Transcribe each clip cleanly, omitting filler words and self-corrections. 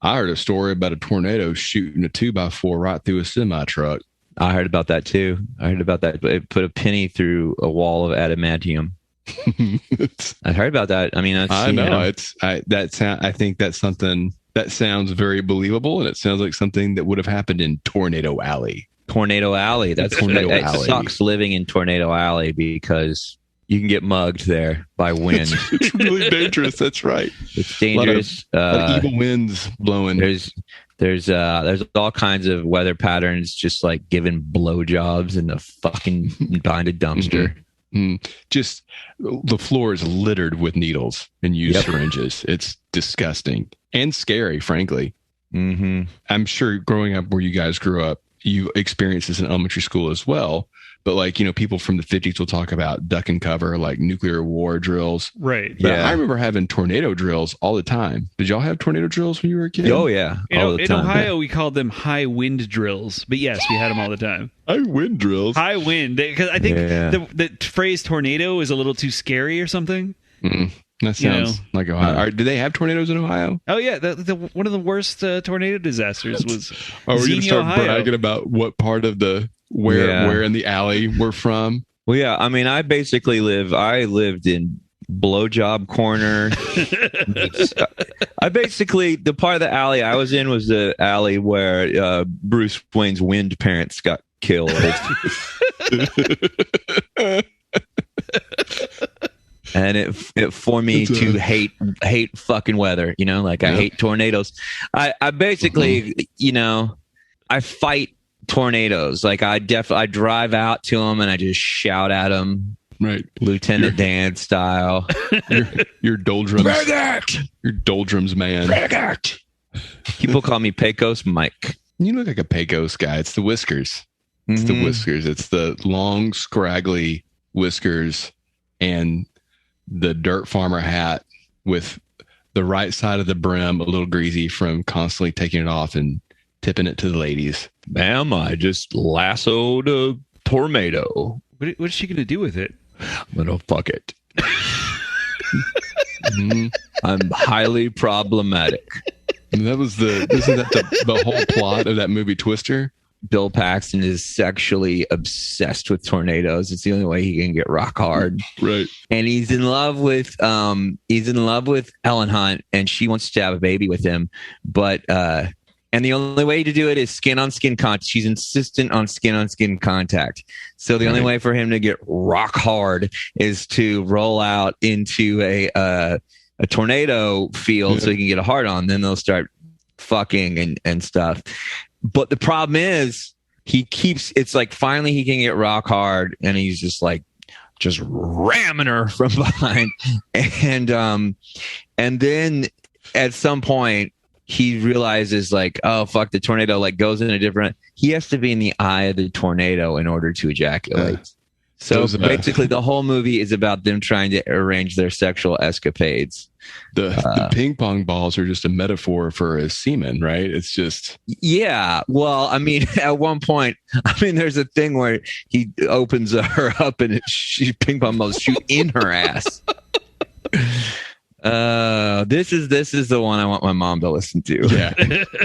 I heard a story about a tornado shooting a 2x4 right through a semi truck. I heard about that too. It put a penny through a wall of adamantium. I heard about that. I mean, I know. I think that's something that sounds very believable, and it sounds like something that would have happened in Tornado Alley. Tornado Alley. It sucks living in Tornado Alley because you can get mugged there by wind. It's really dangerous. That's right. It's dangerous. A lot of evil winds blowing. There's all kinds of weather patterns, just like giving blowjobs in the fucking behind a dumpster. Just the floor is littered with needles and used syringes. It's disgusting and scary, frankly. I'm sure growing up where you guys grew up, you experienced this in elementary school as well. But like, people from the 50s will talk about duck and cover, like nuclear war drills. Right. But I remember having tornado drills all the time. Did y'all have tornado drills when you were a kid? Oh, yeah. In Ohio, we called them high wind drills. But yes, we had them all the time. High wind drills? High wind. Because I think the phrase tornado is a little too scary or something. That sounds like Ohio. Do they have tornadoes in Ohio? Oh, yeah. One of the worst tornado disasters was we're going to start Ohio. bragging about what part of the... Where in the alley we're from. Well, yeah, I mean, I lived in Blowjob Corner. The part of the alley I was in was the alley where Bruce Wayne's wind parents got killed. And it forced me to hate fucking weather, I hate tornadoes. I basically, I fight tornadoes. Like I drive out to them and I just shout at them, right, Lieutenant Dan style. You're doldrums. You're doldrums, man. People call me Pecos Mike. You look like a Pecos guy. It's the whiskers. It's the whiskers. It's the long, scraggly whiskers and the dirt farmer hat with the right side of the brim a little greasy from constantly taking it off and tipping it to the ladies. Ma'am, I just lassoed a tornado. What is she going to do with it? I'm going to fuck it. I'm highly problematic. Isn't that the whole plot of that movie Twister? Bill Paxton is sexually obsessed with tornadoes. It's the only way he can get rock hard. Right. And he's in love with Ellen Hunt, and she wants to have a baby with him, but and the only way to do it is skin on skin contact. She's insistent on skin contact. So the only way for him to get rock hard is to roll out into a tornado field so he can get a hard on. Then they'll start fucking and stuff. But the problem is it's like finally he can get rock hard and he's just ramming her from behind. And then at some point, he realizes oh fuck, the tornado goes in a different. He has to be in the eye of the tornado in order to ejaculate. So basically, the whole movie is about them trying to arrange their sexual escapades. The ping pong balls are just a metaphor for a semen, right? It's just Well, I mean, at one point, there's a thing where he opens her up and she ping pong balls shoot in her ass. This is the one I want my mom to listen to.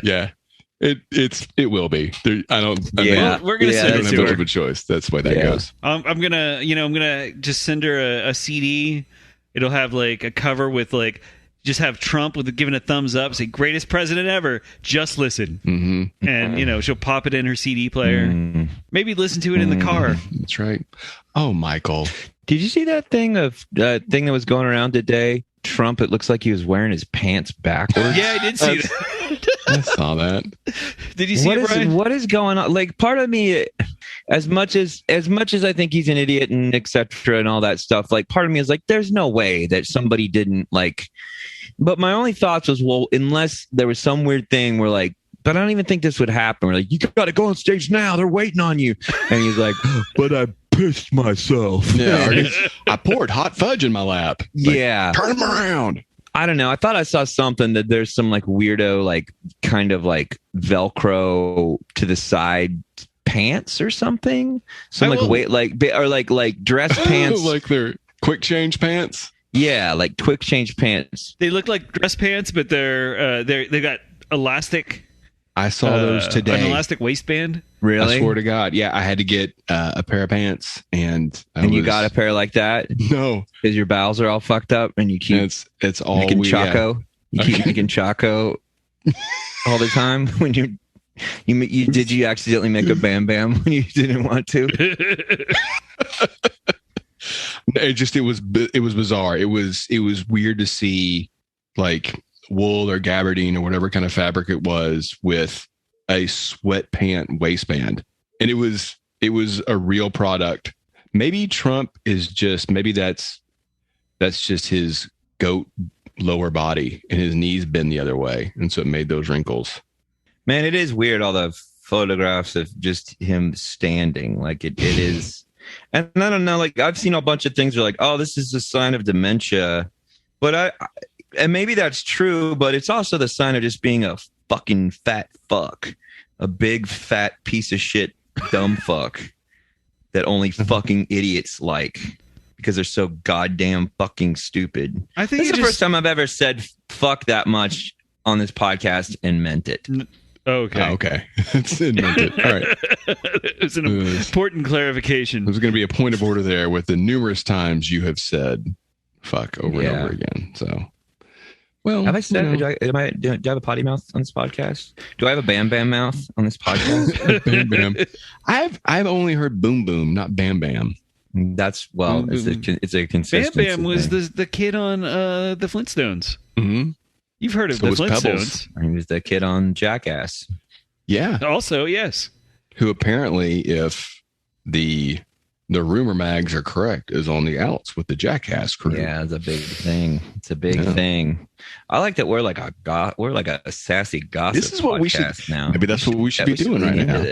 Yeah. It will be. We're gonna send it to her. Much of a choice. That's the way that goes. I'm gonna just send her a CD. It'll have a cover with just have Trump giving a thumbs up, say greatest president ever. Just listen, and she'll pop it in her CD player. Maybe listen to it in the car. That's right. Oh, Michael, did you see that thing that was going around today? Trump, it looks like he was wearing his pants backwards. Yeah, I did see that. I saw that. Did you see it, Brian? What is going on? Part of me, as much as I think he's an idiot and etc. and all that stuff, part of me is there's no way that somebody didn't But my only thoughts was, well, unless there was some weird thing where but I don't even think this would happen. We're you got to go on stage now. They're waiting on you. And he's like, but I pissed myself. Yeah, I poured hot fudge in my lap. Turn him around. I don't know. I thought I saw something that there's some weirdo kind of Velcro to the side pants or something. Some dress pants. They're quick change pants. Yeah, quick change pants. They look like dress pants, but they got elastic. I saw those today. An elastic waistband. Really? I swear to God. Yeah, I had to get a pair of pants, and you got a pair like that? No, because your bowels are all fucked up, and you keep it's all making choco. Yeah. You keep making choco all the time when you did you accidentally make a bam bam when you didn't want to? It was bizarre. It was weird to see like wool or gabardine or whatever kind of fabric it was with a sweatpant waistband, and it was a real product. Maybe Trump is maybe that's just his goat lower body and his knees bend the other way, and so it made those wrinkles. Man, it is weird, all the photographs of just him standing. Like it is. And I don't know, like I've seen a bunch of things where like, oh, this is a sign of dementia. But and maybe that's true, but it's also the sign of just being a fucking fat fuck. A big fat piece of shit dumb fuck that only fucking idiots like because they're so goddamn fucking stupid. I think this is the first time I've ever said fuck that much on this podcast and meant it. Okay. Okay. It's invented. All right. It's an important clarification. There's going to be a point of order there with the numerous times you have said fuck over and over again. So, well, have I said, do I have a potty mouth on this podcast? Do I have a bam bam mouth on this podcast? Bam bam. I've only heard boom boom, not bam bam. That's it's a consistency. Bam Bam was the kid on the Flintstones. Mm-hmm. You've heard of the Flintstones. Pebbles. He was the kid on Jackass. Yeah. Also, yes. Who apparently, if the rumor mags are correct, is on the outs with the Jackass crew. Yeah, it's a big thing. It's a big thing. I like that we're like a sassy gossip. This is what we should now. Maybe that's what we should be doing right now.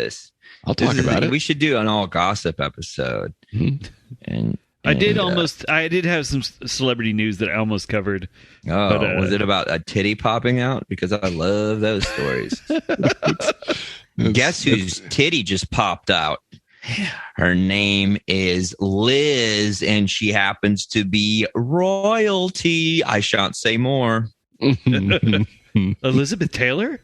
I'll talk about it. We should do an all gossip episode. Mm-hmm. And I did have some celebrity news that I almost covered. Oh, but, was it about a titty popping out? Because I love those stories. Guess whose titty just popped out? Her name is Liz, and she happens to be royalty. I shan't say more. Elizabeth Taylor?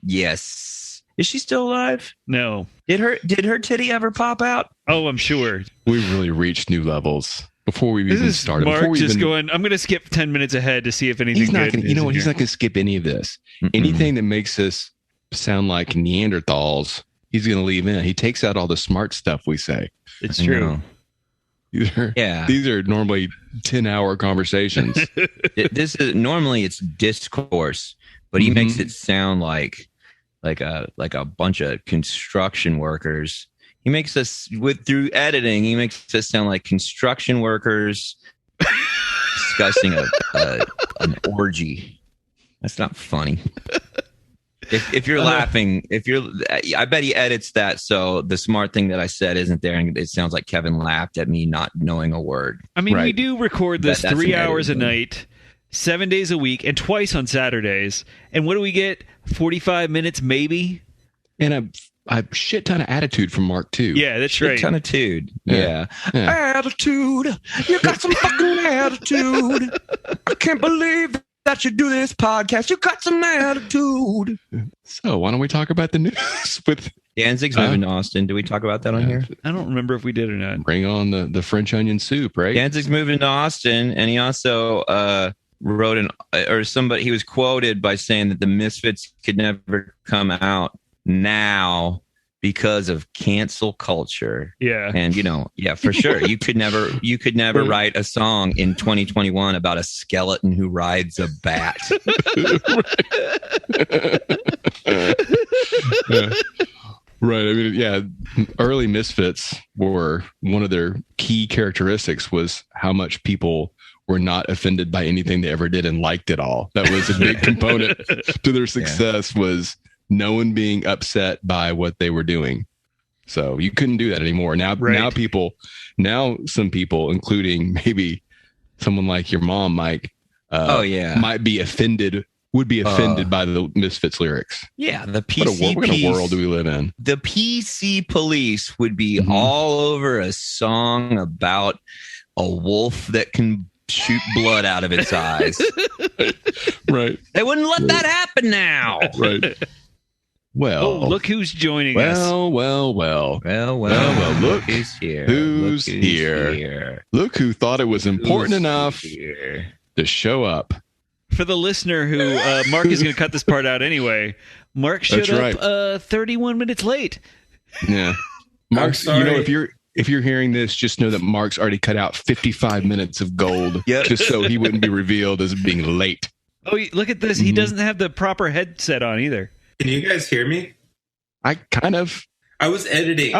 Yes. Is she still alive? No. Did her titty ever pop out? Oh, I'm sure. We've really reached new levels before we even started. Mark just going, I'm going to skip 10 minutes ahead to see if anything good is. You know what? He's not going to skip any of this. Mm-mm. Anything that makes us sound like Neanderthals, he's going to leave in. He takes out all the smart stuff we say. It's true. These are normally 10-hour conversations. This is normally it's discourse, but he makes it sound like a bunch of construction workers. He makes us through editing. He makes us sound like construction workers discussing an orgy. That's not funny. If you're laughing, I bet he edits that so the smart thing that I said isn't there, and it sounds like Kevin laughed at me not knowing a word. I mean, we do record this 3 hours a night, 7 days a week, and twice on Saturdays. And what do we get? 45 minutes, maybe. And a shit ton of attitude from Mark too. Yeah, that's right. Shit ton of attitude. Yeah. Attitude. You got some fucking attitude. I can't believe that you do this podcast. You got some attitude. So why don't we talk about the news with Danzig's moving to Austin? Do we talk about that on here? I don't remember if we did or not. Bring on the French onion soup, right? Danzig's moving to Austin, and he also wrote he was quoted by saying that the Misfits could never come out now because of cancel culture. Yeah. And for sure. You could never write a song in 2021 about a skeleton who rides a bat. Right. I mean, early Misfits were one of their key characteristics was how much people were not offended by anything they ever did and liked it all. That was a big component to their success was no one being upset by what they were doing. So you couldn't do that anymore. Now some people, including maybe someone like your mom, Mike, might be offended, would be offended by the Misfits lyrics. Yeah. The PC what kind of world do we live in? The PC police would be all over a song about a wolf that can shoot blood out of its eyes. Right. They wouldn't let that happen now. Right. Well, look who's joining us. Well. Look who's here. Who's here? Look who thought it was important enough to show up. For the listener who Mark is going to cut this part out anyway, Mark showed up 31 minutes late. Yeah. Mark's, if you're hearing this, just know that Mark's already cut out 55 minutes of gold just so he wouldn't be revealed as being late. Oh, look at this. He doesn't have the proper headset on either. Can you guys hear me? I kind of. I was editing.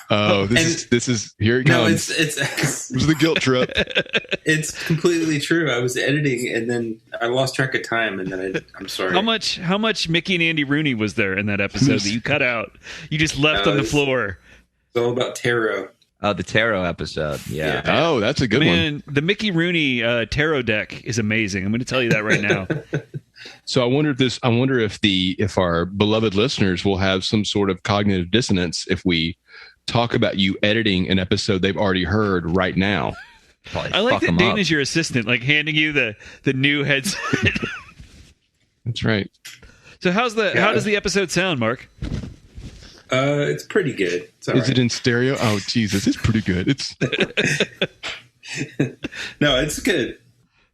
This is here it comes. No, it was the guilt trip. It's completely true. I was editing and then I lost track of time and then I'm sorry. How much Mickey and Andy Rooney was there in that episode that you cut out? You just left on the floor. It's all about tarot. Oh, the tarot episode. Yeah. Oh, that's a good one. The Mickey Rooney tarot deck is amazing. I'm going to tell you that right now. So I wonder if our beloved listeners will have some sort of cognitive dissonance if we talk about you editing an episode they've already heard right now. I like that Dane is your assistant, like handing you the new headset. That's right. So how does the episode sound, Mark? It's pretty good. Is it in stereo? Oh, Jesus, it's pretty good. It's no, it's good.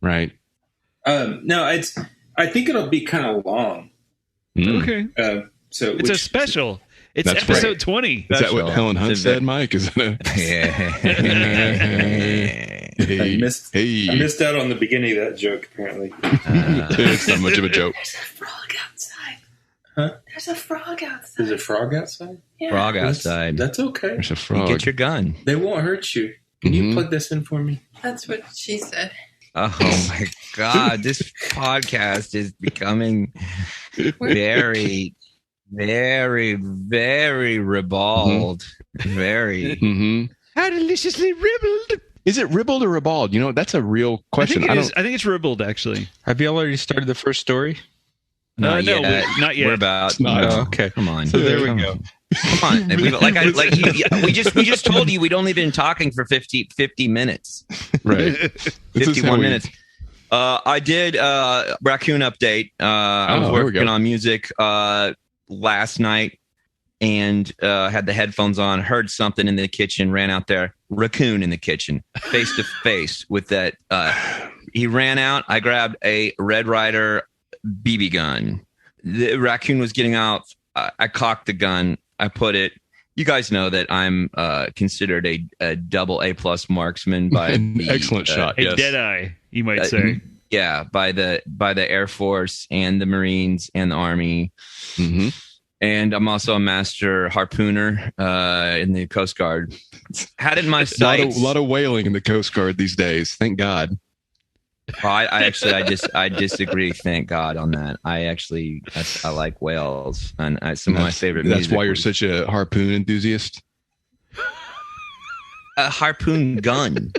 Right. No, I think it'll be kind of long. Okay. So it's a special. It's That's episode right. 20. Is that what Helen Hunt said, Mike? Is it I missed out on the beginning of that joke, apparently. It's not much of a joke. There's a frog outside. Huh? There's a frog outside. There's a frog outside? Yeah. Frog outside. That's okay. There's a frog. You get your gun. They won't hurt you. Can you plug this in for me? That's what she said. Oh my God. This podcast is becoming very, very, very ribald. Very. How deliciously ribbled. Is it ribbled or ribald? You know, that's a real question. I think it's ribbled, actually. Have you already started the first story? Not yet. We're about. Okay. Come on. So there we go. Come on. We just told you we'd only been talking for 50 minutes. Right. 51 minutes. I did raccoon update. I was working on music last night and had the headphones on, heard something in the kitchen, ran out there, raccoon in the kitchen, face to face with that. He ran out. I grabbed a Red Ryder BB gun. The raccoon was getting out. I cocked the gun. I put it. You guys know that I'm considered a double A+ marksman by excellent shot. A deadeye, you might say. Yeah, by the Air Force and the Marines and the Army. Mm-hmm. And I'm also a master harpooner in the Coast Guard. Had it in my sights. A lot of whaling in the Coast Guard these days. Thank God. Oh, I disagree. Thank God on that. I like whales, and some of my favorite. That's why you're such a harpoon enthusiast. A harpoon gun.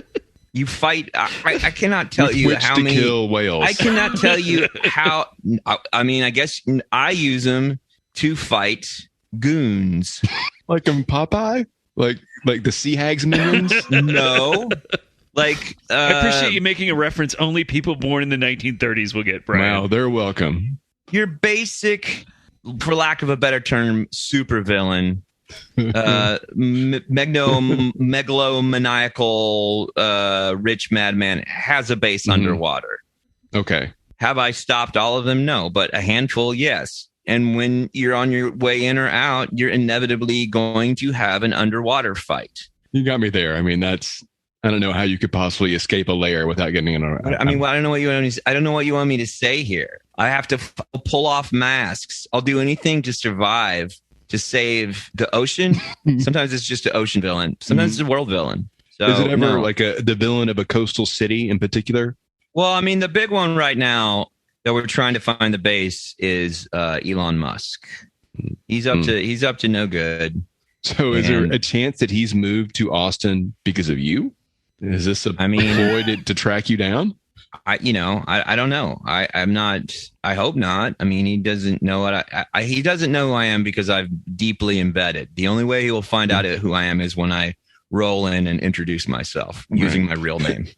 You fight. I cannot tell you which how to many kill whales. I cannot tell you how. I mean, I guess I use them to fight goons. Like in Popeye, like the Sea Hags minions. No. I appreciate you making a reference only people born in the 1930s will get, Brian. Wow, they're welcome. Your basic, for lack of a better term, supervillain, megalomaniacal, rich madman has a base underwater. Okay. Have I stopped all of them? No, but a handful, yes. And when you're on your way in or out, you're inevitably going to have an underwater fight. You got me there. I mean, I don't know how you could possibly escape a layer without getting in. I don't know what you want me to, I don't know what you want me to say here. I have to pull off masks. I'll do anything to survive, to save the ocean. Sometimes it's just an ocean villain. Sometimes it's a world villain. So, is it ever like the villain of a coastal city in particular? Well, I mean, the big one right now that we're trying to find the base is Elon Musk. He's up to no good. So is there a chance that he's moved to Austin because of you? Is this a ploy to track you down? I don't know. I'm not. I hope not. I mean, he doesn't know what he doesn't know who I am because I'm deeply embedded. The only way he will find out who I am is when I roll in and introduce myself using my real name.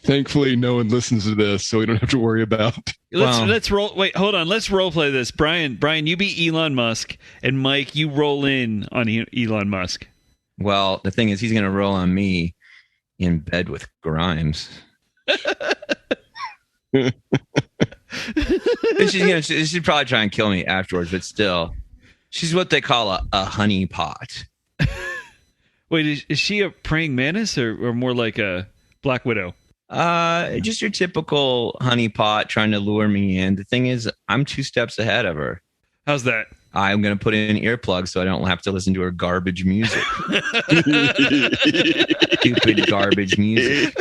Thankfully, no one listens to this, so we don't have to worry about. Let's roll. Wait, hold on. Let's role play this. Brian, you be Elon Musk, and Mike, you roll in on Elon Musk. Well, the thing is, he's going to roll on me in bed with Grimes. She's probably try and kill me afterwards, but still, she's what they call a honey pot. Wait, is she a praying mantis or more like a Black Widow? Just your typical honey pot trying to lure me in. The thing is, I'm 2 steps ahead of her. How's that? I'm going to put in earplugs so I don't have to listen to her garbage music. Stupid garbage music.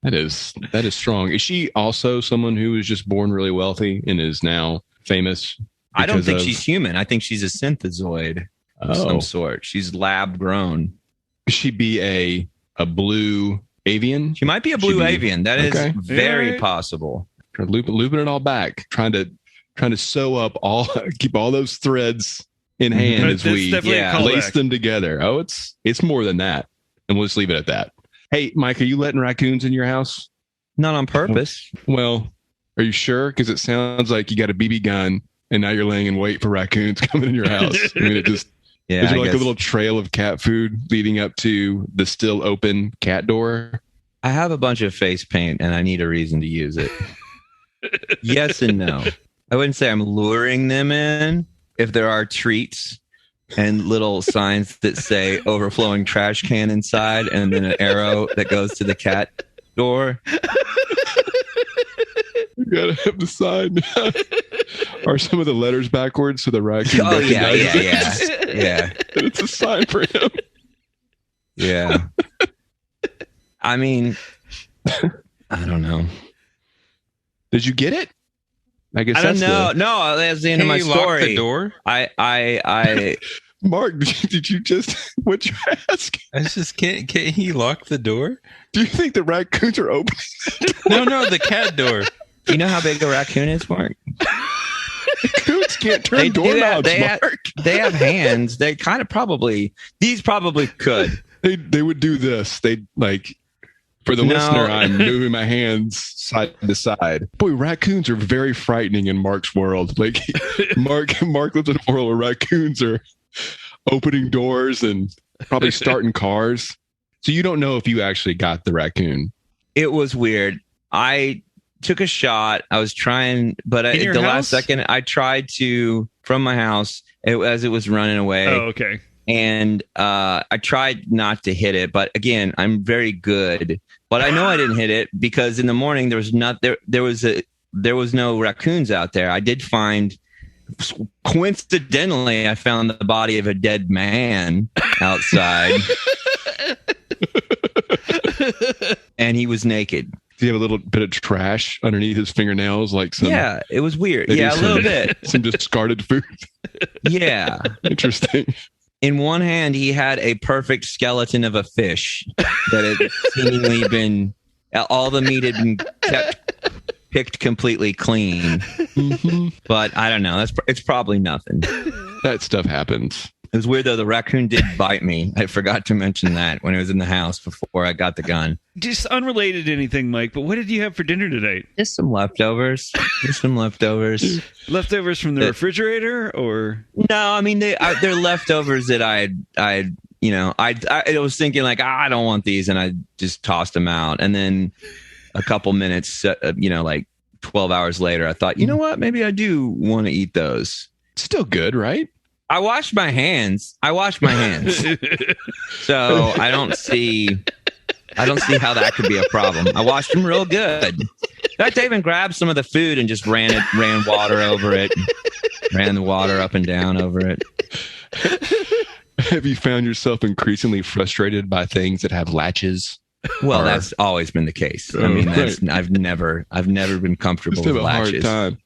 That is strong. Is she also someone who was just born really wealthy and is now famous? I don't think she's human. I think she's a synthezoid of some sort. She's lab grown. Could she be a blue avian? She might be a blue avian. That is very possible. Looping it all back, trying to sew up keep all those threads in hand as we lace them together. Oh, it's more than that. And we'll just leave it at that. Hey, Mike, are you letting raccoons in your house? Not on purpose. Well, are you sure? Because it sounds like you got a BB gun and now you're laying in wait for raccoons coming in your house. I mean, it just... Yeah, is there like a little trail of cat food leading up to the still open cat door? I have a bunch of face paint and I need a reason to use it. Yes and no. I wouldn't say I'm luring them in. If there are treats and little signs that say overflowing trash can inside and then an arrow that goes to the cat door. You gotta have the sign. Are some of the letters backwards so the raccoon? Oh yeah. It's a sign for him. Yeah. I mean, I don't know. Did you get it? I guess I don't know. No, that's the end of my story. Lock the door? I Mark, did you just? What'd you ask? I just can't he lock the door? Do you think the raccoons are opening? No, the cat door. Do you know how big a raccoon is, Mark? Raccoons can't turn doorknobs, Mark. They have hands. They kind of these probably could. They would do this. They'd like, for the listener, I'm moving my hands side to side. Boy, raccoons are very frightening in Mark's world. Like Mark lives in a world where raccoons are opening doors and probably starting cars. So you don't know if you actually got the raccoon. It was weird. I took a shot. I was trying, but at the last second, I tried to, from my house, as it was running away. Oh, okay. And I tried not to hit it. But again, I'm very good. But I know I didn't hit it because in the morning, there was no raccoons out there. I did find, coincidentally, I found the body of a dead man outside. And he was naked. Did he have a little bit of trash underneath his fingernails? Like some, yeah, it was weird. Yeah, a little bit. Some discarded food. Yeah. Interesting. In one hand, he had a perfect skeleton of a fish that had seemingly been, all the meat had been picked completely clean. Mm-hmm. But I don't know. It's probably nothing. That stuff happens. It was weird, though. The raccoon did bite me. I forgot to mention that when it was in the house before I got the gun. Just unrelated to anything, Mike, but what did you have for dinner tonight? Just some leftovers. Leftovers from the refrigerator, or? No, I mean, they're leftovers that I was thinking like, I don't want these. And I just tossed them out. And then a couple minutes, like 12 hours later, I thought, you know what? Maybe I do want to eat those. Still good, right? I washed my hands. So I don't see how that could be a problem. I washed them real good. In fact, I even grabbed some of the food and just ran water over it. Ran the water up and down over it. Have you found yourself increasingly frustrated by things that have latches? Well, that's always been the case. I mean, I've never been comfortable with latches. A hard time.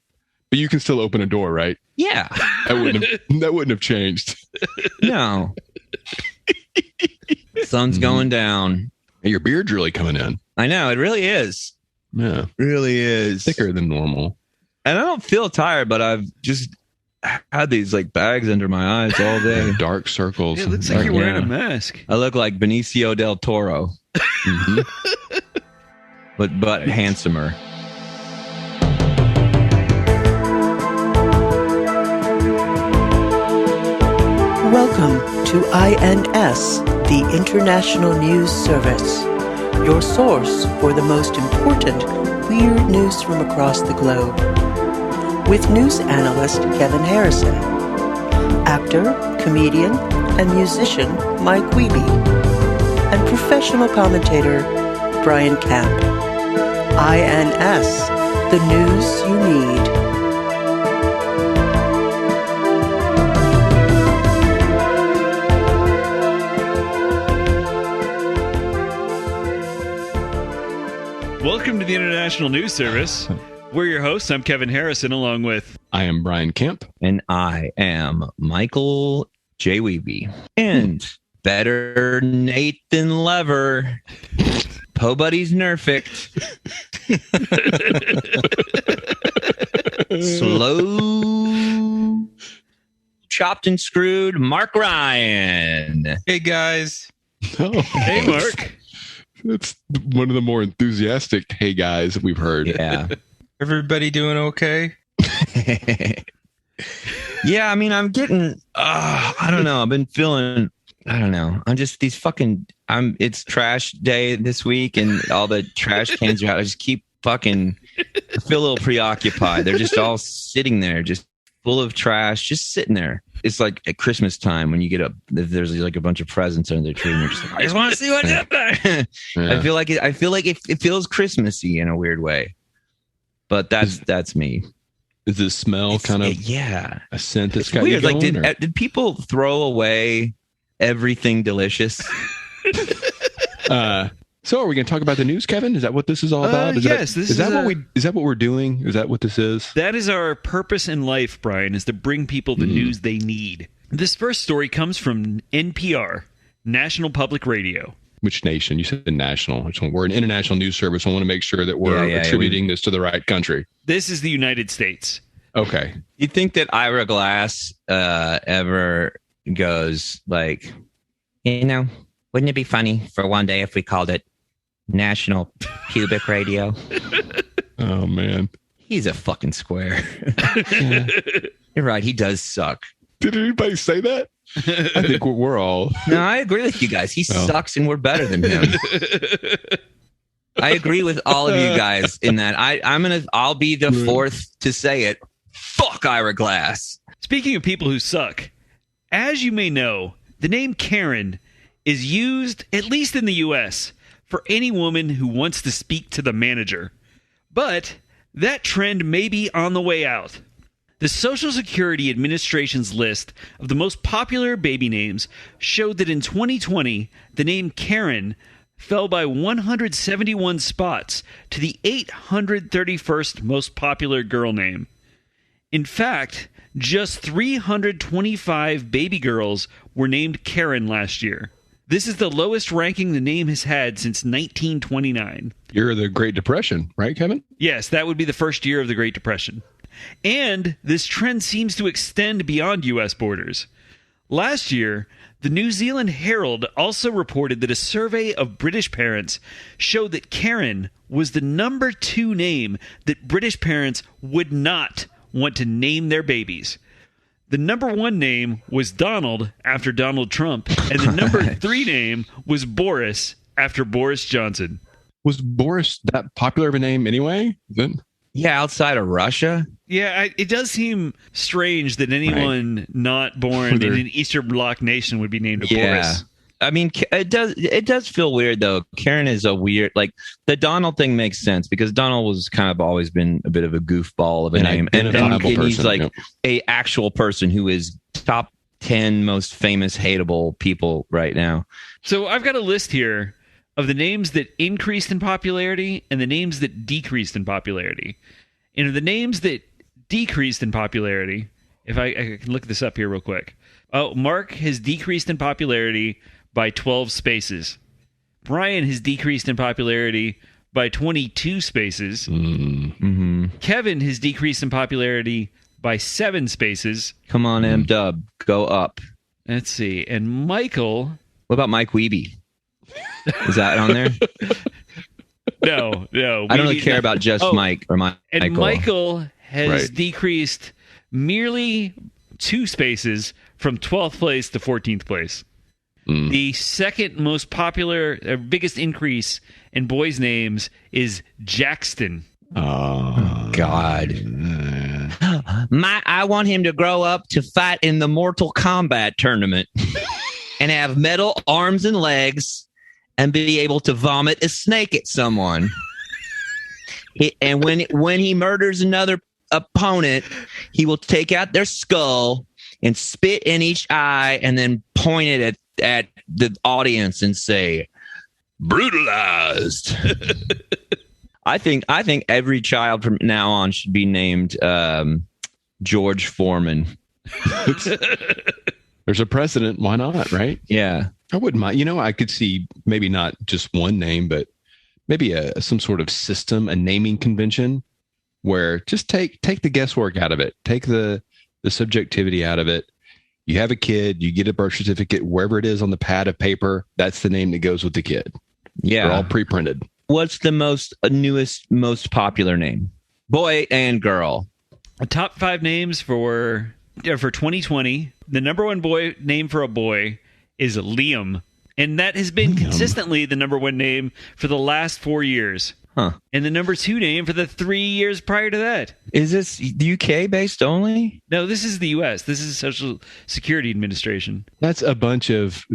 But you can still open a door, right? Yeah. That wouldn't have changed. No. Sun's going down. Your beard's really coming in. I know, it really is. Yeah. Really is. Thicker than normal. And I don't feel tired, but I've just had these like bags under my eyes all day. Dark circles. It looks like you're wearing a mask. I look like Benicio del Toro. but handsomer. Welcome to INS, the International News Service, your source for the most important weird news from across the globe. With news analyst Kevin Harrison, actor, comedian, and musician Mike Wiebe, and professional commentator Brian Camp. INS, the news you need. Welcome to the International News Service. We're your hosts. I'm Kevin Harrison, along with... I am Brian Kemp. And I am Michael J. Wiebe. And better Nathan Lever. Po Buddy's Nerfict. Slow chopped and screwed Mark Ryan. Hey, guys. Oh, Hey, Mark. That's one of the more enthusiastic "hey guys" that we've heard. Yeah. Everybody doing okay? Yeah, I mean, I'm getting, I don't know. I've been feeling, I don't know. I'm just these fucking, it's trash day this week and all the trash cans are out. I just keep fucking, I feel a little preoccupied. They're just all sitting there, just full of trash, just sitting there. It's like at Christmas time when you get up, there's like a bunch of presents under the tree and you're just like, I just want to see what's up there. Yeah. I feel like it feels Christmassy in a weird way, but that's me. Is the smell kind of yeah a scent that's it's got weird. you Like going, did people throw away everything delicious? So are we going to talk about the news, Kevin? Is that what this is all about? Yes, is that what we're doing? Is that what this is? That is our purpose in life, Brian, is to bring people the news they need. This first story comes from NPR, National Public Radio. Which nation? You said national. We're an international news service. I want to make sure that we're attributing this to the right country. This is the United States. Okay. You think that Ira Glass ever goes like, wouldn't it be funny for one day if we called it National Pubic Radio? Oh, man. He's a fucking square. You're right. He does suck. Did anybody say that? I think we're all. No, I agree with you guys. He sucks and we're better than him. I agree with all of you guys in that. I'll be the fourth to say it. Fuck Ira Glass. Speaking of people who suck, as you may know, the name Karen is used, at least in the U.S., for any woman who wants to speak to the manager. But that trend may be on the way out. The Social Security Administration's list of the most popular baby names showed that in 2020, the name Karen fell by 171 spots to the 831st most popular girl name. In fact, just 325 baby girls were named Karen last year. This is the lowest ranking the name has had since 1929. Year of the Great Depression, right, Kevin? Yes, that would be the first year of the Great Depression. And this trend seems to extend beyond U.S. borders. Last year, the New Zealand Herald also reported that a survey of British parents showed that Karen was the number 2 name that British parents would not want to name their babies. The number 1 name was Donald, after Donald Trump, and the number 3 name was Boris, after Boris Johnson. Was Boris that popular of a name anyway? Yeah, outside of Russia. Yeah, it does seem strange that anyone not born in an Eastern Bloc nation would be named Boris. I mean, it does feel weird though. Karen is a weird, like the Donald thing makes sense because Donald was kind of always been a bit of a goofball of a name, and he's like a actual person who is top 10 most famous hateable people right now. So I've got a list here of the names that increased in popularity and the names that decreased in popularity. And the names that decreased in popularity, if I can look this up here real quick. Oh, Mark has decreased in popularity by 12 spaces. Brian has decreased in popularity by 22 spaces. Mm-hmm. Kevin has decreased in popularity by 7 spaces. Come on, M-Dub, go up. Let's see. And Michael... What about Mike Wiebe? Is that on there? No. I don't really care about just Mike or Michael. And Michael has Right. decreased merely 2 spaces from 12th place to 14th place. The second most popular, biggest increase in boys' names is Jackson. Oh, God. I want him to grow up to fight in the Mortal Kombat tournament and have metal arms and legs and be able to vomit a snake at someone. And when he murders another opponent, he will take out their skull and spit in each eye and then point it at the audience and say, brutalized. I think every child from now on should be named George Foreman. There's a precedent. Why not? Right? Yeah. I wouldn't mind. I could see maybe not just one name, but maybe some sort of system, a naming convention where just take the guesswork out of it. Take the subjectivity out of it. You have a kid, you get a birth certificate, wherever it is on the pad of paper, that's the name that goes with the kid. Yeah. They're all pre-printed. What's the newest, most popular name? Boy and girl. The top 5 names for 2020. The number 1 boy name for a boy is Liam. And that has been consistently the number 1 name for the last 4 years. Huh. And the number 2 name for the 3 years prior to that. Is this UK based only? No, this is the U.S. This is the Social Security Administration. That's a bunch of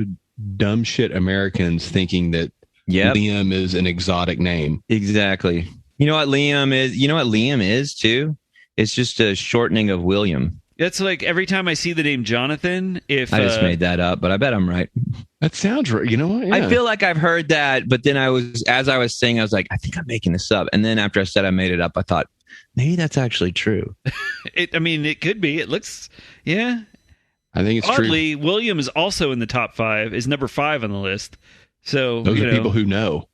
dumb shit Americans thinking that Liam is an exotic name. Exactly. You know what Liam is? You know what Liam is too? It's just a shortening of William. That's like every time I see the name Jonathan, if I just made that up, but I bet I'm right. That sounds right. You know what? Yeah. I feel like I've heard that, but then as I was saying, I was like, I think I'm making this up. And then after I said I made it up, I thought maybe that's actually true. it could be. It looks, yeah. I think it's Oddly, true. William is also in the top 5, is number 5 on the list. So those are people who know.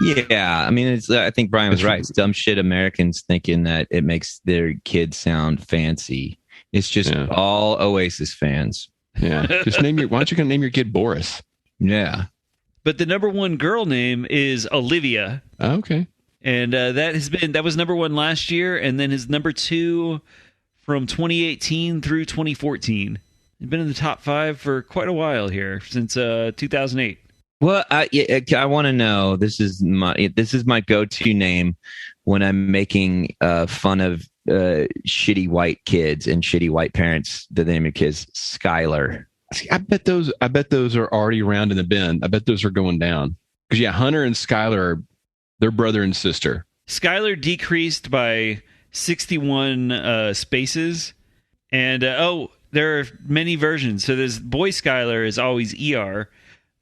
Yeah, I mean, I think Brian was right. It's dumb shit Americans thinking that it makes their kids sound fancy. It's just all Oasis fans. Yeah, just why don't you name your kid Boris? Yeah, but the number 1 girl name is Olivia. Oh, okay, and that was number 1 last year, and then his number 2 from 2018 through 2014. He's been in the top 5 for quite a while here since 2008. Well, I want to know. This is my go-to name when I'm making fun of shitty white kids and shitty white parents. The name of kids, Skylar. I bet those are already around in the bin. I bet those are going down because Hunter and Skylar, they're brother and sister. Skylar decreased by 61 spaces, and there are many versions. So there's boy Skylar is always ER.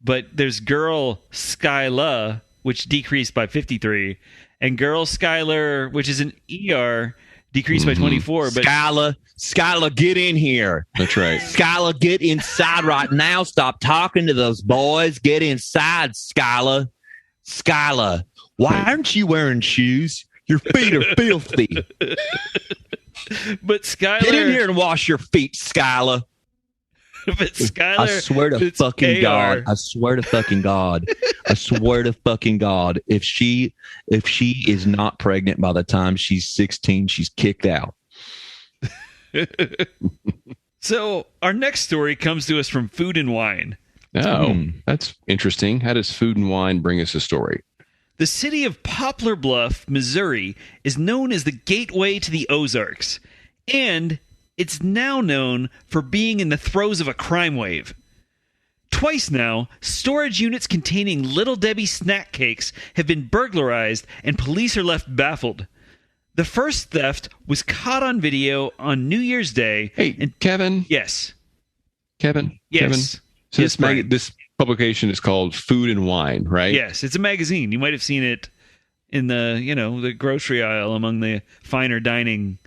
But there's girl Skyla, which decreased by 53, and girl Skylar, which is an ER, decreased by 24. But Skyla, get in here. That's right. Skyla, get inside right now. Stop talking to those boys. Get inside, Skyla. Skyla, why aren't you wearing shoes? Your feet are filthy. But Skylar, get in here and wash your feet, Skyla. But Skylar, I swear to fucking God. I swear to fucking God. I swear to fucking God. If she is not pregnant by the time she's 16, she's kicked out. So our next story comes to us from Food and Wine. Oh, that's interesting. How does Food and Wine bring us a story? The city of Poplar Bluff, Missouri, is known as the gateway to the Ozarks, and it's now known for being in the throes of a crime wave. Twice now, storage units containing Little Debbie snack cakes have been burglarized, and police are left baffled. The first theft was caught on video on New Year's Day. Hey, Kevin. Yes. Kevin. Yes. Kevin. So Yes, this publication is called Food and Wine, right? Yes, it's a magazine. You might have seen it in the grocery aisle among the finer dining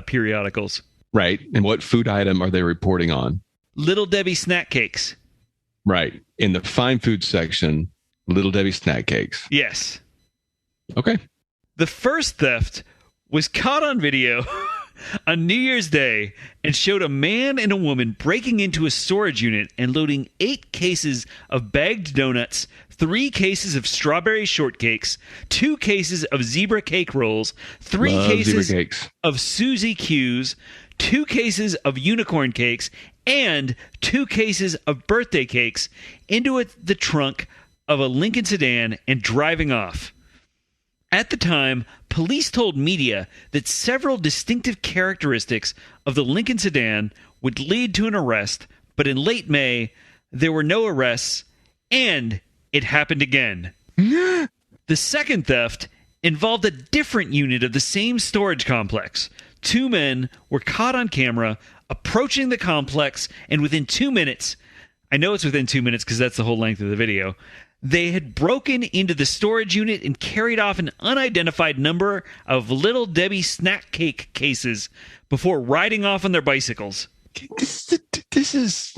periodicals. Right. And what food item are they reporting on? Little Debbie snack cakes. Right. In the fine food section, Little Debbie snack cakes. Yes. Okay. The first theft was caught on video on New Year's Day and showed a man and a woman breaking into a storage unit and loading 8 cases of bagged donuts, 3 cases of strawberry shortcakes, 2 cases of zebra cake rolls, 3 Love cases zebra cakes. of Suzy Q's, 2 cases of unicorn cakes, and 2 cases of birthday cakes into the trunk of a Lincoln sedan and driving off. At the time, police told media that several distinctive characteristics of the Lincoln sedan would lead to an arrest, but in late May, there were no arrests, and it happened again. The second theft involved a different unit of the same storage complex. 2 men were caught on camera approaching the complex, and within 2 minutes, I know it's within 2 minutes because that's the whole length of the video, they had broken into the storage unit and carried off an unidentified number of Little Debbie snack cake cases before riding off on their bicycles. This is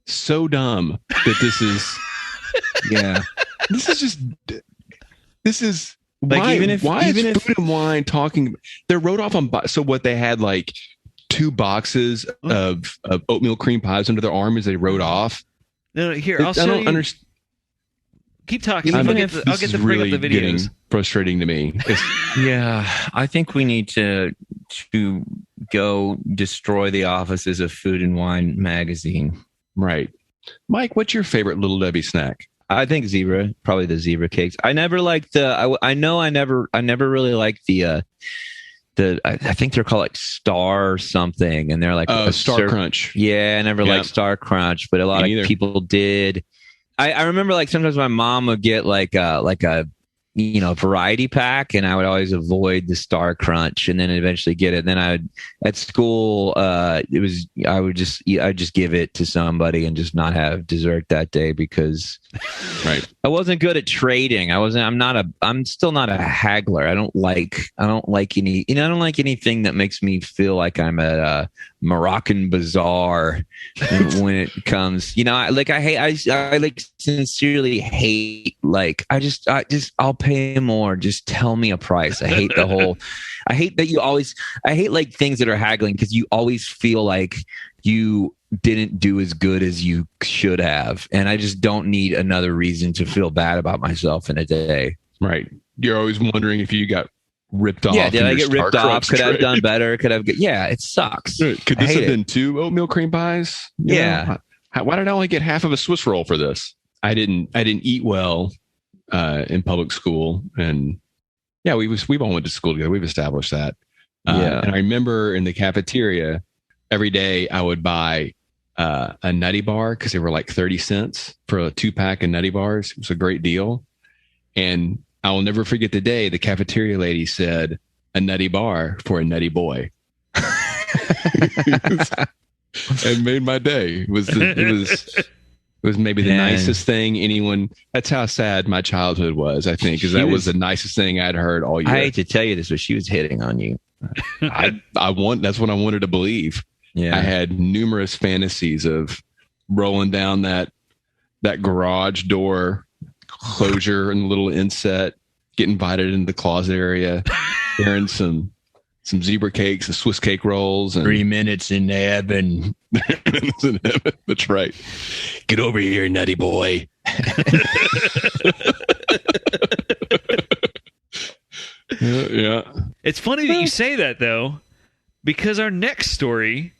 so dumb that this is. Yeah. This is Like, why, even if Food and Wine talking? They rode off on. So what they had like 2 boxes of oatmeal cream pies under their arm as they rode off. No, here, I'll I show don't you. understand. Keep talking. Even I'll if get This the is bring really up the getting videos. frustrating to me. Yeah, I think we need to go destroy the offices of Food and Wine magazine. Right, Mike. What's your favorite Little Debbie snack? I think zebra, probably the zebra cakes. I never liked the. I never really liked the. I think they're called like Star or something, and they're like a Star Crunch. Yeah, I never liked Star Crunch, but a lot of people did. I remember like sometimes my mom would get like a variety pack, and I would always avoid the Star Crunch, and then eventually get it. And then at school, I'd just give it to somebody and just not have dessert that day because I wasn't good at trading. I'm still not a haggler. I don't like anything that makes me feel like I'm at a Moroccan bazaar when it comes, I sincerely hate, I'll pay more. Just tell me a price. I hate like things that are haggling because you always feel like you didn't do as good as you should have. And I just don't need another reason to feel bad about myself in a day. Right. You're always wondering if you got ripped off. Yeah, did I get ripped off? Could I have trade? done better? Yeah, it sucks. Could this have been 2 oatmeal cream pies? Yeah. Why did I only get half of a Swiss roll for this? I didn't eat well in public school, and we've all went to school together. We've established that. And I remember in the cafeteria every day I would buy a Nutty Bar because they were like 30 cents for a 2-pack of Nutty Bars. It was a great deal, and I will never forget the day the cafeteria lady said, "A Nutty Bar for a nutty boy." It made my day. It was maybe the nicest thing anyone. That's how sad my childhood was, I think, because that was the nicest thing I'd heard all year. I hate to tell you this, but she was hitting on you. That's what I wanted to believe. Yeah. I had numerous fantasies of rolling down that garage door closure and the little inset, get invited into the closet area, sharing some zebra cakes and Swiss cake rolls. And 3 minutes in heaven. That's right. Get over here, nutty boy. Yeah. It's funny that you say that, though, because our next story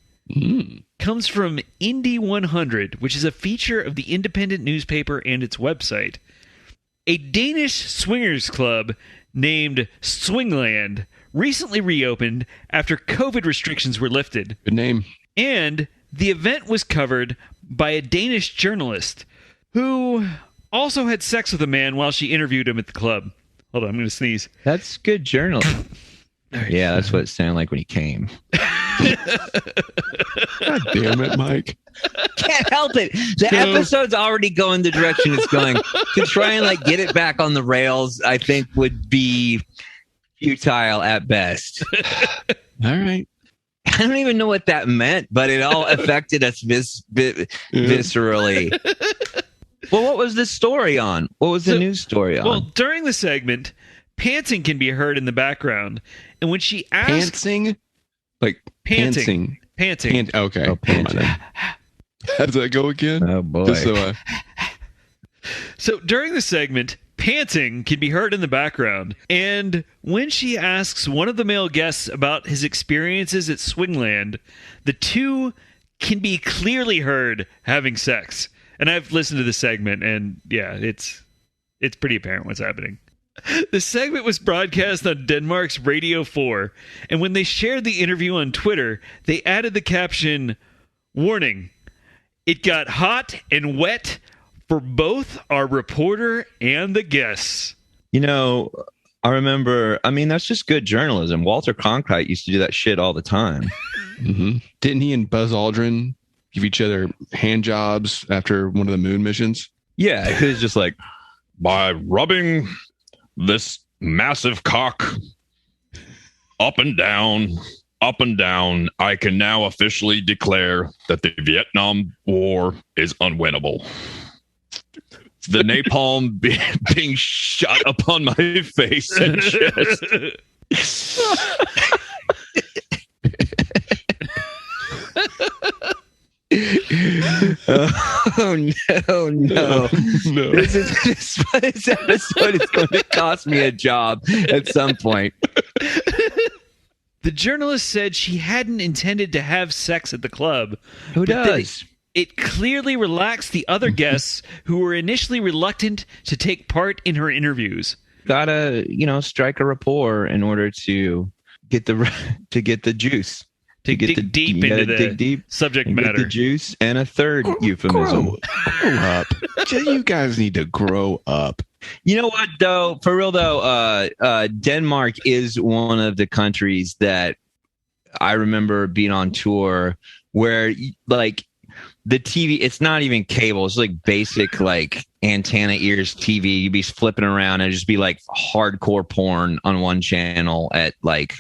comes from Indy 100, which is a feature of the independent newspaper and its website. A Danish swingers club named Swingland recently reopened after COVID restrictions were lifted. Good name. And the event was covered by a Danish journalist who also had sex with a man while she interviewed him at the club. Hold on, I'm going to sneeze. That's good journalism. Yeah, that's what it sounded like when he came. God damn it, Mike. Can't help it. The episode's already going the direction it's going. To try and get it back on the rails, I think would be futile at best. All right. I don't even know what that meant, but it all affected us viscerally. Well, what was the story on? What was the news story on? Well, during the segment, panting can be heard in the background. And when she asked... Pantsing? Like pantsing. Panting. Okay. Oh, panting. How does that go again? Oh, boy. Just so So during the segment, panting can be heard in the background, and when she asks one of the male guests about his experiences at Swingland, the two can be clearly heard having sex. And I've listened to the segment, and yeah, it's pretty apparent what's happening. The segment was broadcast on Denmark's Radio 4, and when they shared the interview on Twitter, they added the caption, "Warning, it got hot and wet for both our reporter and the guests." You know, I remember, I mean, that's just good journalism. Walter Cronkite used to do that shit all the time. Mm-hmm. Didn't he and Buzz Aldrin give each other hand jobs after one of the moon missions? Yeah, it was just like, by rubbing this massive cock up and down, I can now officially declare that the Vietnam War is unwinnable. The napalm being shot upon my face and chest. oh no. This episode is going to cost me a job at some point. The journalist said she hadn't intended to have sex at the club. Who does? It clearly relaxed the other guests who were initially reluctant to take part in her interviews. Gotta, strike a rapport in order to get the juice. To dig deep into the subject matter. Get the juice and a third euphemism. Grow up. You guys need to grow up. You know what, though? For real, though, Denmark is one of the countries that I remember being on tour where, like, the TV, it's not even cable. It's like basic, like, antenna ears TV. You'd be flipping around and it'd just be like hardcore porn on one channel at, like,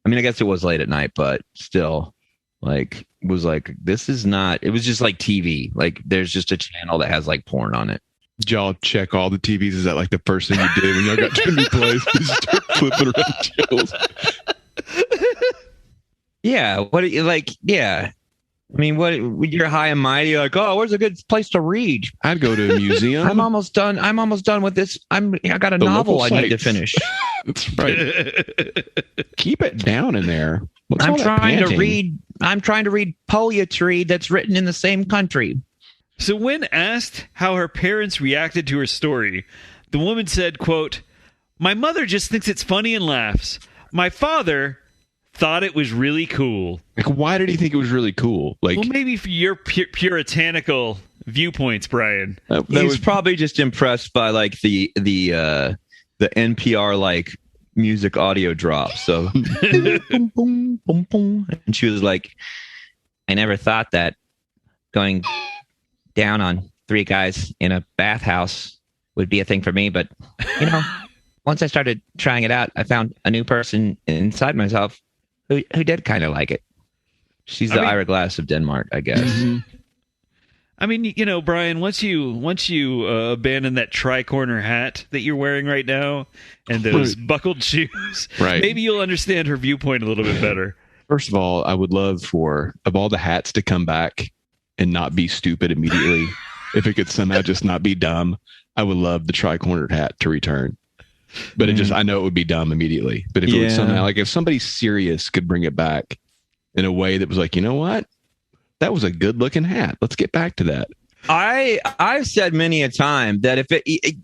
I mean, I guess it was late at night, but still, like, it was like, this is not, it was just like TV. Like, there's just a channel that has like porn on it. Did y'all check all the TVs? Is that like the first thing you did when y'all got to a new place? Just start flipping around channels. Yeah. What do you like? Yeah. I mean, what you're high and mighty, like, oh, where's a good place to read? I'd go to a museum. I'm almost done with this. I got a novel I need to finish. That's right. Keep it down in there. I'm trying to read poetry that's written in the same country. So when asked how her parents reacted to her story, the woman said, quote, "My mother just thinks it's funny and laughs. My father thought it was really cool." Like, why did he think it was really cool? Like, well, maybe for your puritanical viewpoints, Brian. He's probably just impressed by like the NPR like music audio drop. So, boom, boom, boom, boom. And she was like, "I never thought that going down on three guys in a bathhouse would be a thing for me, but once I started trying it out, I found a new person inside myself who did kind of like it." She's the Ira Glass of Denmark, I guess. Mm-hmm. I mean, Brian, once you abandon that tri-corner hat that you're wearing right now and those buckled shoes, right, maybe you'll understand her viewpoint a little bit better. First of all, I would love of all the hats to come back and not be stupid immediately. If it could somehow just not be dumb, I would love the tri-cornered hat to return. But I know it would be dumb immediately. But if it would somehow, like, if somebody serious could bring it back in a way that was like, you know what? That was a good looking hat. Let's get back to that. I've said many a time that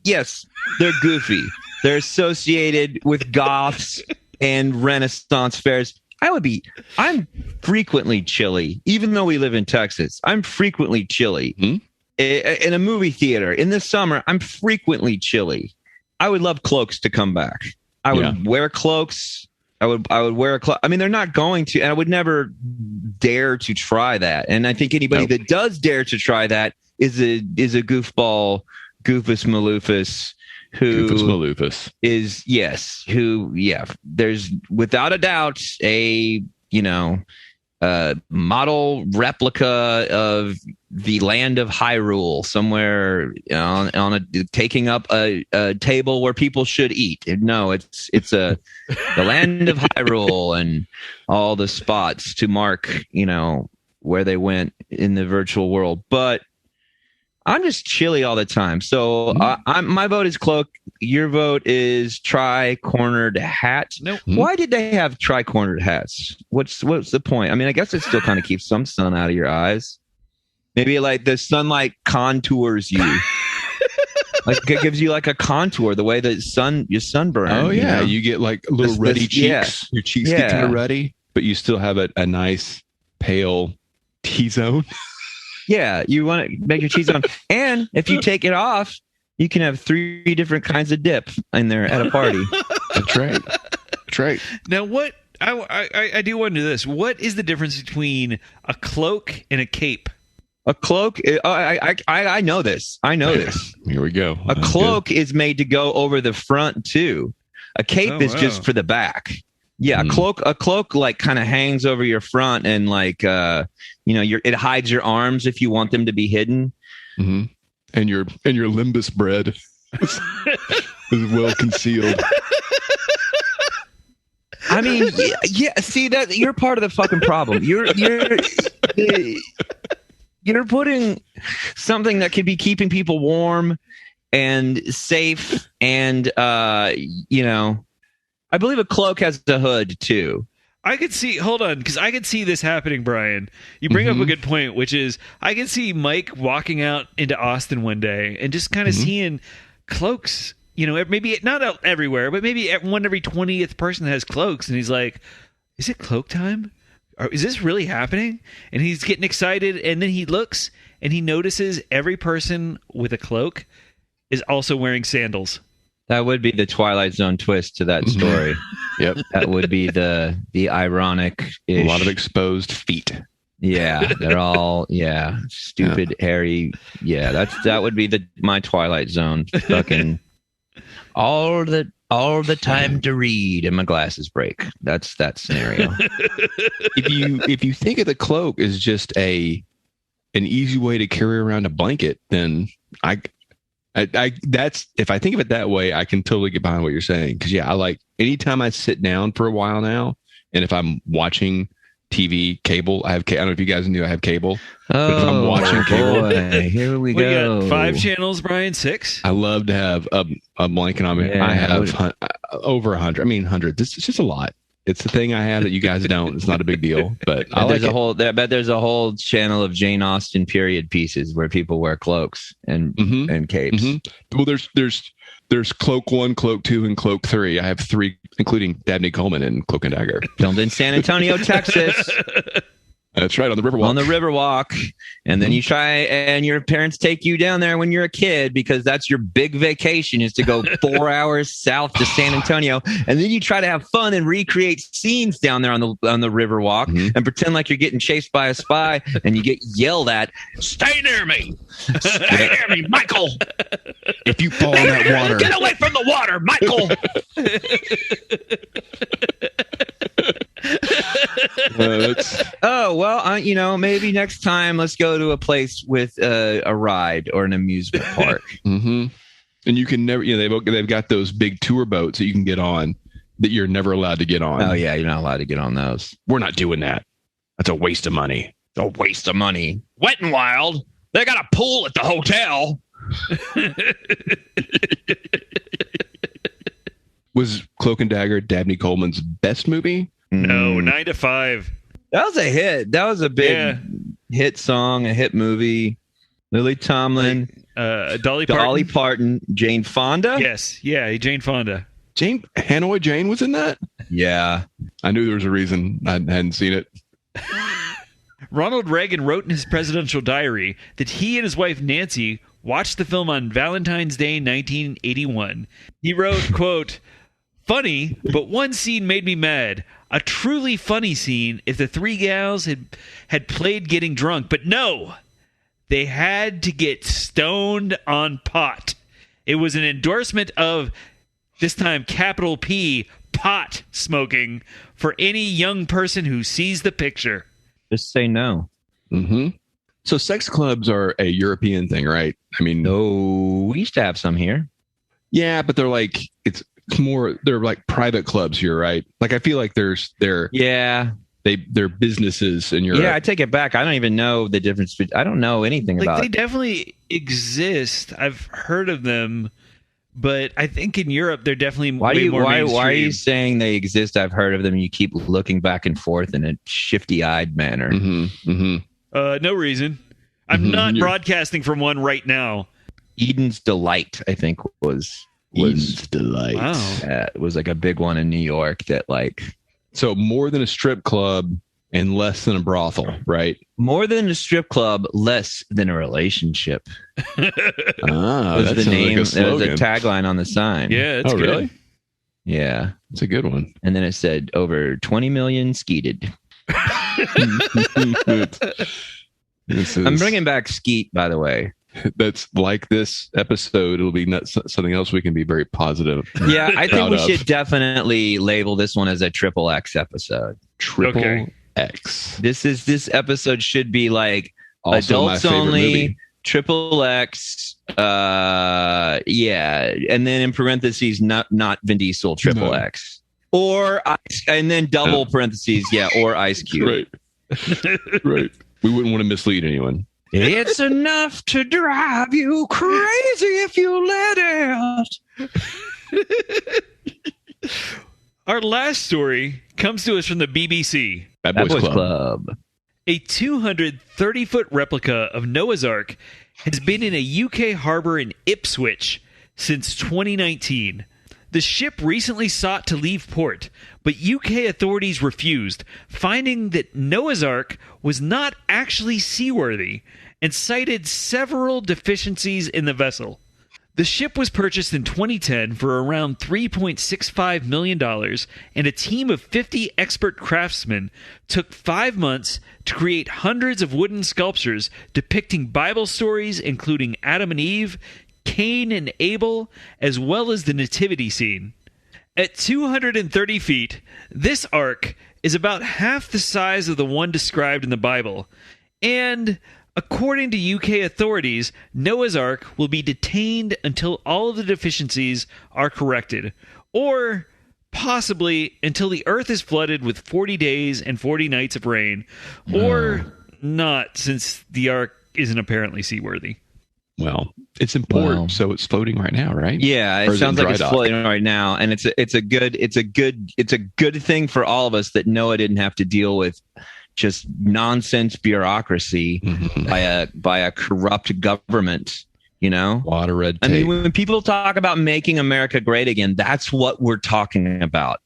yes, they're goofy. They're associated with goths and Renaissance fairs. I'm frequently chilly, even though we live in Texas. I'm frequently chilly in a movie theater. In the summer, I'm frequently chilly. I would love cloaks to come back. I would wear cloaks. I would wear a cloak. I mean, they're not going to, and I would never dare to try that. And I think anybody that does dare to try that is a goofball, Goofus Maloofus, there's without a doubt a model replica of the land of Hyrule somewhere taking up a table where people should eat. No, it's the land of Hyrule and all the spots to mark where they went in the virtual world. But I'm just chilly all the time. So my vote is cloak. Your vote is tri-cornered hat. Nope. Why did they have tri-cornered hats? What's the point? I mean, I guess it still kind of keeps some sun out of your eyes. Maybe like the sunlight contours you. Like it gives you like a contour, the way that your sunburn. Oh yeah, you get like little ruddy cheeks. Yeah. Your cheeks get kind of ruddy, but you still have a nice pale T-zone. Yeah, you want to make your T-zone, and if you take it off, you can have 3 different kinds of dip in there at a party. That's right. That's right. Now, what I do wonder this: what is the difference between a cloak and a cape? A cloak. I know this. I know this. Here we go. A cloak is made to go over the front too. A cape is just for the back. Yeah, a cloak like kind of hangs over your front and like it hides your arms if you want them to be hidden. Mm-hmm. And your limbus bread is well concealed. I mean, yeah. See that you're part of the fucking problem. You're putting something that could be keeping people warm and safe, and I believe a cloak has a hood too. I could see. Hold on, because I could see this happening, Brian. You bring up a good point, which is I can see Mike walking out into Austin one day and just kind of seeing cloaks. Maybe not everywhere, but maybe one every 20th person has cloaks, and he's like, "Is it cloak time? Or is this really happening?" And he's getting excited, and then he looks and he notices every person with a cloak is also wearing sandals. That would be the Twilight Zone twist to that story. Yep. That would be the ironic. A lot of exposed feet. Yeah, they're all stupid, hairy. Yeah, that would be my Twilight Zone fucking all the time to read and my glasses break. That's that scenario. If you think of the cloak as just an easy way to carry around a blanket, then that's if I think of it that way, I can totally get behind what you're saying. Because I like anytime I sit down for a while now, and if I'm watching TV, cable, I don't know if you guys knew I have cable. Oh, but if I'm watching cable, boy. Here we go. Got 5 channels, Brian. 6. I love to have a blanket on me. Yeah, I have over 100. I mean, 100. It's just a lot. It's the thing I have that you guys don't. It's not a big deal, but I like there's a whole channel of Jane Austen period pieces where people wear cloaks and capes. Mm-hmm. Well, there's Cloak 1, Cloak 2, and Cloak 3. I have 3, including Dabney Coleman in Cloak and Dagger. Filmed in San Antonio, Texas. That's right, on the Riverwalk. On the Riverwalk. And then you try, and your parents take you down there when you're a kid because that's your big vacation is to go 4 hours south to San Antonio. And then you try to have fun and recreate scenes down there on the Riverwalk and pretend like you're getting chased by a spy, and you get yelled at, "Stay near me! Stay near me, Michael! If you fall in that water, get away from the water, Michael!" Maybe next time let's go to a place with a ride or an amusement park. And you can never, they've got those big tour boats that you can get on that you're never allowed to get on. Oh yeah, you're not allowed to get on those. We're not doing that. That's a waste of money. A waste of money. Wet and Wild. They got a pool at the hotel. Was Cloak and Dagger Dabney Coleman's best movie? No, 9 to 5. That was a hit. That was a big hit song, a hit movie. Lily Tomlin, Dolly Parton, Jane Fonda. Yes, yeah, Jane Fonda. Hanoi Jane was in that? Yeah. I knew there was a reason I hadn't seen it. Ronald Reagan wrote in his presidential diary that he and his wife Nancy watched the film on Valentine's Day 1981. He wrote, quote, "Funny, but one scene made me mad. A truly funny scene if the 3 gals had played getting drunk. But no, they had to get stoned on pot. It was an endorsement of, this time capital P, pot smoking for any young person who sees the picture." Just say no. So sex clubs are a European thing, right? I mean, no, we used to have some here. Yeah, but they're like, they're like private clubs here, right? Like I feel like they're yeah. They're businesses in Europe. Yeah, I take it back. I don't even know the difference. I don't know anything Like about. they definitely exist. I've heard of them, but I think in Europe they're definitely Why way more are you mainstream. saying they exist? I've heard of them. And you keep looking back and forth in a shifty-eyed manner. No reason. I'm not broadcasting from one right now. Eden's Delight, I think, was Eden's Delight. Wow. it was like a big one in New York that like So more than a strip club and less than a brothel, right? more than a strip club, less than a relationship. Ah, Was that the sounds name? like a There was a slogan. tagline on the sign. Yeah, it's Oh, good. really? Yeah, It's a good one. and then it said over 20 million skeeted. This I'm is- bringing back skeet, by the way. That's like this episode. It'll be not something else we can be very positive. Yeah, I think Proud we of. should definitely label this one as a triple X episode. Triple Okay. X. This episode should be like Also my adults favorite only, movie. triple X, yeah, and then in parentheses, not Vin Diesel, triple No. X, or and then double No. parentheses, yeah, or Ice Cube. Right. Right. We wouldn't want to mislead anyone. It's enough to drive you crazy if you let it. Our last story comes to us from the BBC. Bad That Boys Boys Club. Club. A 230-foot replica of Noah's Ark has been in a UK harbor in Ipswich since 2019. The ship recently sought to leave port, but UK authorities refused, finding that Noah's Ark was not actually seaworthy and cited several deficiencies in the vessel. The ship was purchased in 2010 for around $3.65 million, and a team of 50 expert craftsmen took 5 months to create hundreds of wooden sculptures depicting Bible stories, including Adam and Eve, Cain and Abel, as well as the nativity scene. At 230 feet, this ark is about half the size of the one described in the Bible, and according to UK authorities, Noah's Ark will be detained until all of the deficiencies are corrected, or possibly until the earth is flooded with 40 days and 40 nights of rain, or not, since the ark isn't apparently seaworthy. Well, it's in port, Wow. so it's floating right now, right? Yeah, Or it is sounds in like dry it's dock? floating right now, and it's a good thing for all of us that Noah didn't have to deal with just nonsense bureaucracy Mhm. by a corrupt government. You know, A lot of red I tape. mean, when people talk about making America great again, that's what we're talking about.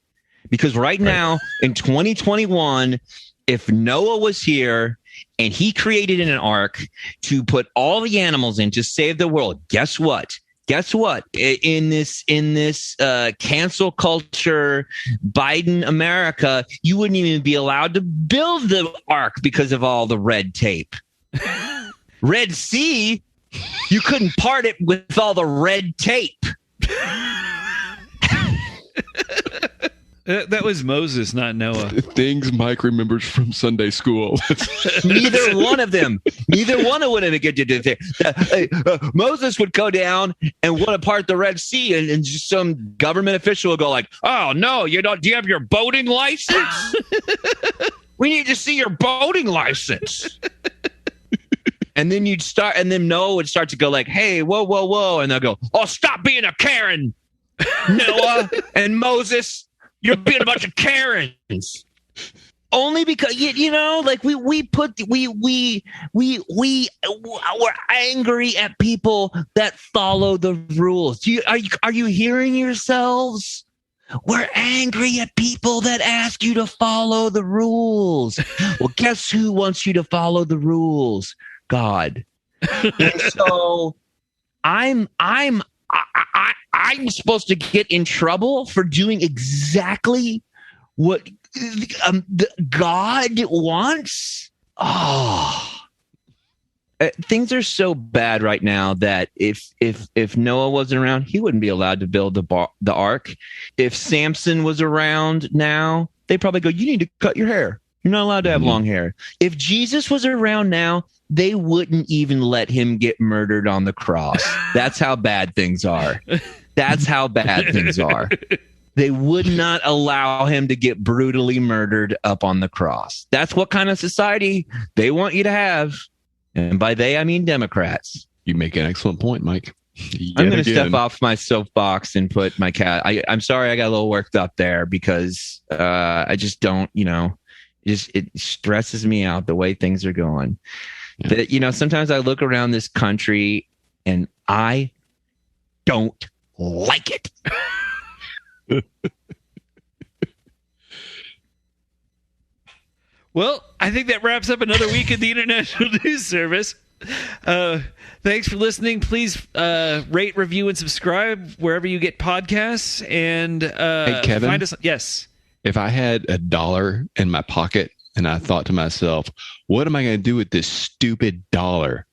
Because right now in 2021, if Noah was here and he created an ark to put all the animals in to save the world, guess what? Guess what? In this cancel culture Biden America, you wouldn't even be allowed to build the ark because of all the red tape. Red Sea, you couldn't part it with all the red tape. That was Moses, not Noah. Things Mike remembers from Sunday school. Neither one of them. Neither one of them would get to do that. Moses would go down and want to part the Red Sea, and just some government official would go like, "Oh no, you don't. Do you have your boating license? We need to see your boating license." And then you'd start, and then Noah would start to go like, "Hey, whoa, whoa, whoa," and they'll go, "Oh, stop being a Karen, Noah and Moses. You're being a bunch of Karens." Only because you know, like we're angry at people that follow the rules. Are you hearing yourselves? We're angry at people that ask you to follow the rules. Well, guess who wants you to follow the rules? God. And so I'm supposed to get in trouble for doing exactly what God wants. Oh, things are so bad right now that if Noah wasn't around, he wouldn't be allowed to build the ark. If Samson was around now, they'd probably go, "You need to cut your hair. You're not allowed to have long hair." If Jesus was around now, they wouldn't even let him get murdered on the cross. That's how bad things are. That's how bad things are. They would not allow him to get brutally murdered up on the cross. That's what kind of society they want you to have. And by they, I mean Democrats. You make an excellent point, Mike. I'm going to step off my soapbox and put my cat. I'm sorry I got a little worked up there because I just don't, it stresses me out the way things are going. Yeah. That, sometimes I look around this country and I don't like it. Well, I think that wraps up another week of the International News Service. Thanks for listening. Please rate, review, and subscribe wherever you get podcasts. And hey, Kevin, find us. Yes. If I had $1 in my pocket and I thought to myself, what am I going to do with this stupid dollar?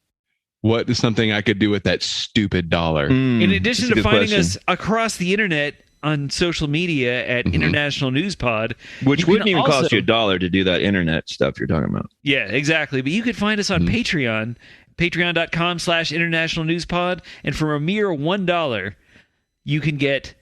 What is something I could do with that stupid dollar? In addition to finding question. us across the internet on social media at International News Pod, which wouldn't even cost you $1 to do that internet stuff you're talking about. Yeah, exactly. But you could find us on Patreon, patreon.com/International News Pod. And for a mere $1, you can get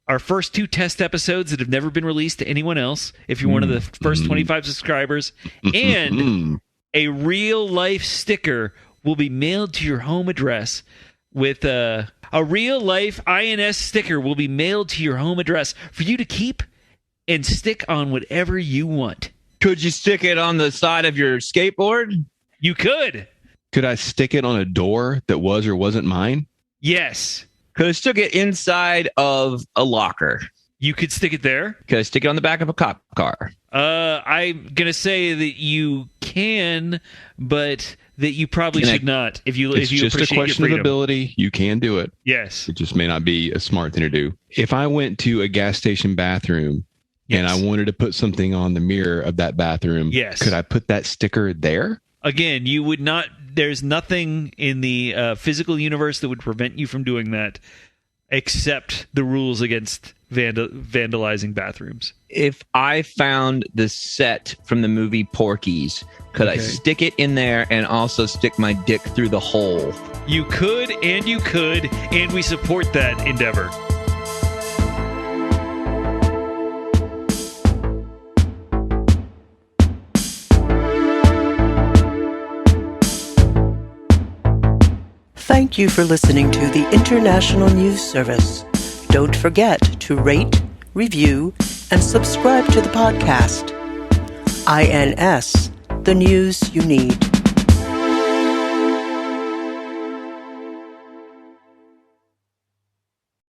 our first 2 test episodes that have never been released to anyone else, if you're one of the first 25 subscribers, and a real life sticker will be mailed to your home address with a real life INS sticker will be mailed to your home address for you to keep and stick on whatever you want. Could you stick it on the side of your skateboard? You could. Could I stick it on a door that was or wasn't mine? Yes. Could I stick it inside of a locker? You could stick it there. Could I stick it on the back of a cop car? I'm going to say that you can, but that you probably should not. If you just appreciate a question your of ability, you can do it. Yes. It just may not be a smart thing to do. If I went to a gas station bathroom and I wanted to put something on the mirror of that bathroom, yes, could I put that sticker there? Again, you would not. There's nothing in the physical universe that would prevent you from doing that, except the rules against vandalizing bathrooms. If I found the set from the movie Porky's, could I stick it in there and also stick my dick through the hole? You could, and we support that endeavor. Thank you for listening to the International News Service. Don't forget to rate, review, and subscribe to the podcast. INS, the news you need.